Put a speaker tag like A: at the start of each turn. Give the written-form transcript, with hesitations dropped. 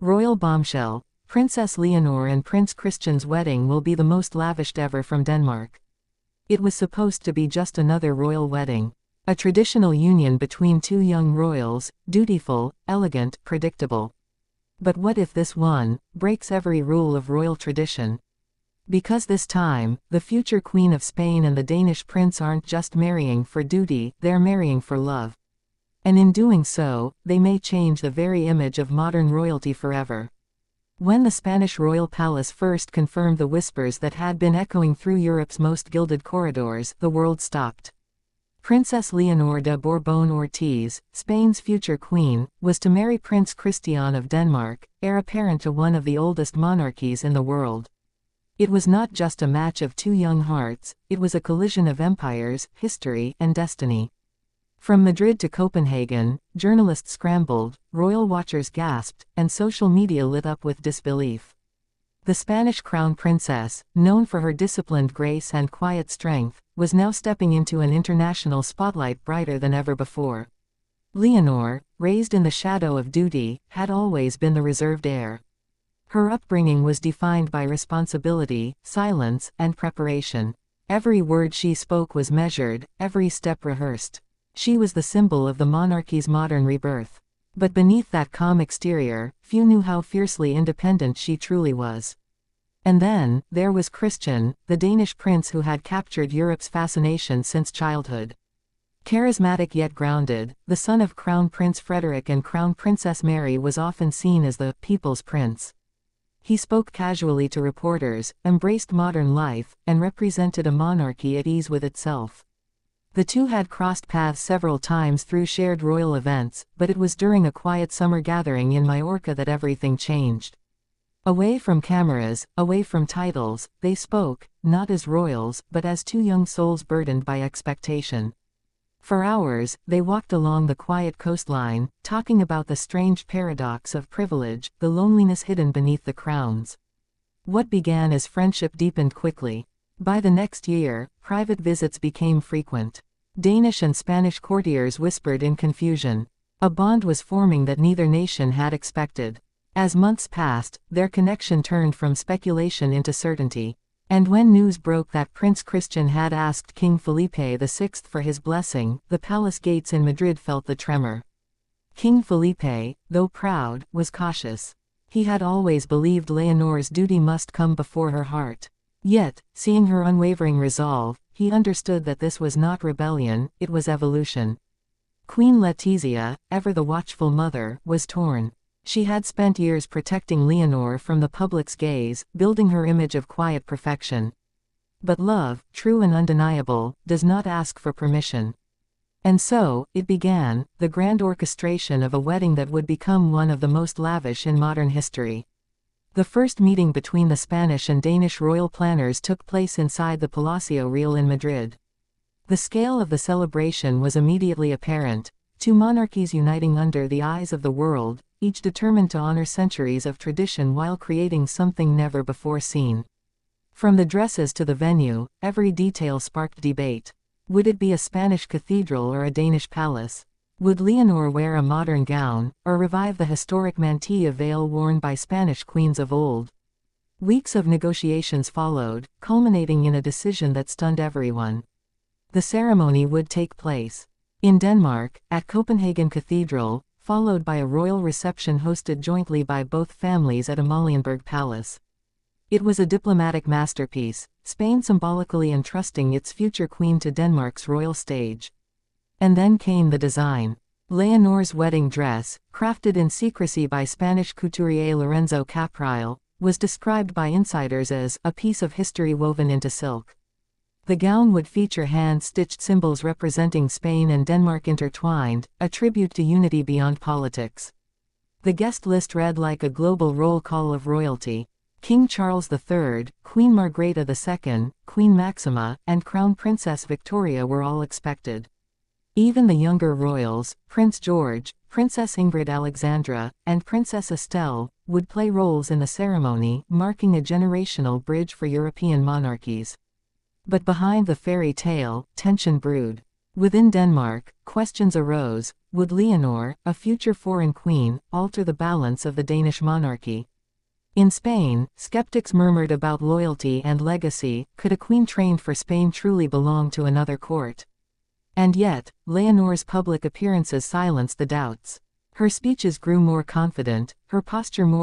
A: Royal Bombshell. Princess Leonor and Prince Christian's wedding will be the most lavished ever from Denmark. It was supposed to be just another royal wedding. A traditional union between two young royals, dutiful, elegant, predictable. But what if this one breaks every rule of royal tradition? Because this time, the future Queen of Spain and the Danish prince aren't just marrying for duty, they're marrying for love. And in doing so, they may change the very image of modern royalty forever. When the Spanish royal palace first confirmed the whispers that had been echoing through Europe's most gilded corridors, the world stopped. Princess Leonor de Bourbon-Ortiz, Spain's future queen, was to marry Prince Christian of Denmark, heir apparent to one of the oldest monarchies in the world. It was not just a match of two young hearts, it was a collision of empires, history, and destiny. From Madrid to Copenhagen, journalists scrambled, royal watchers gasped, and social media lit up with disbelief. The Spanish crown princess, known for her disciplined grace and quiet strength, was now stepping into an international spotlight brighter than ever before. Leonor, raised in the shadow of duty, had always been the reserved heir. Her upbringing was defined by responsibility, silence, and preparation. Every word she spoke was measured, every step rehearsed. She was the symbol of the monarchy's modern rebirth. But beneath that calm exterior, few knew how fiercely independent she truly was. And then, there was Christian, the Danish prince who had captured Europe's fascination since childhood. Charismatic yet grounded, the son of Crown Prince Frederick and Crown Princess Mary was often seen as the "people's prince." He spoke casually to reporters, embraced modern life, and represented a monarchy at ease with itself. The two had crossed paths several times through shared royal events, but it was during a quiet summer gathering in Majorca that everything changed. Away from cameras, away from titles, they spoke, not as royals, but as two young souls burdened by expectation. For hours, they walked along the quiet coastline, talking about the strange paradox of privilege, the loneliness hidden beneath the crowns. What began as friendship deepened quickly. By the next year, private visits became frequent. Danish and Spanish courtiers whispered in confusion. A bond was forming that neither nation had expected. As months passed, their connection turned from speculation into certainty. And when news broke that Prince Christian had asked King Felipe VI for his blessing, the palace gates in Madrid felt the tremor. King Felipe, though proud, was cautious. He had always believed Leonor's duty must come before her heart. Yet, seeing her unwavering resolve, he understood that this was not rebellion, it was evolution. Queen Letizia, ever the watchful mother, was torn. She had spent years protecting Leonor from the public's gaze, building her image of quiet perfection. But love, true and undeniable, does not ask for permission. And so, it began, the grand orchestration of a wedding that would become one of the most lavish in modern history. The first meeting between the Spanish and Danish royal planners took place inside the Palacio Real in Madrid. The scale of the celebration was immediately apparent, two monarchies uniting under the eyes of the world, each determined to honor centuries of tradition while creating something never before seen. From the dresses to the venue, every detail sparked debate. Would it be a Spanish cathedral or a Danish palace? Would Leonor wear a modern gown, or revive the historic mantilla veil worn by Spanish queens of old? Weeks of negotiations followed, culminating in a decision that stunned everyone. The ceremony would take place in Denmark, at Copenhagen Cathedral, followed by a royal reception hosted jointly by both families at Amalienborg Palace. It was a diplomatic masterpiece, Spain symbolically entrusting its future queen to Denmark's royal stage. And then came the design. Leonor's wedding dress, crafted in secrecy by Spanish couturier Lorenzo Caprile, was described by insiders as a piece of history woven into silk. The gown would feature hand-stitched symbols representing Spain and Denmark intertwined, a tribute to unity beyond politics. The guest list read like a global roll call of royalty. King Charles III, Queen Margrethe II, Queen Maxima, and Crown Princess Victoria were all expected. Even the younger royals, Prince George, Princess Ingrid Alexandra, and Princess Estelle, would play roles in the ceremony, marking a generational bridge for European monarchies. But behind the fairy tale, tension brewed. Within Denmark, questions arose: would Leonor, a future foreign queen, alter the balance of the Danish monarchy? In Spain, skeptics murmured about loyalty and legacy. Could a queen trained for Spain truly belong to another court? And yet, Leonor's public appearances silenced the doubts. Her speeches grew more confident, her posture more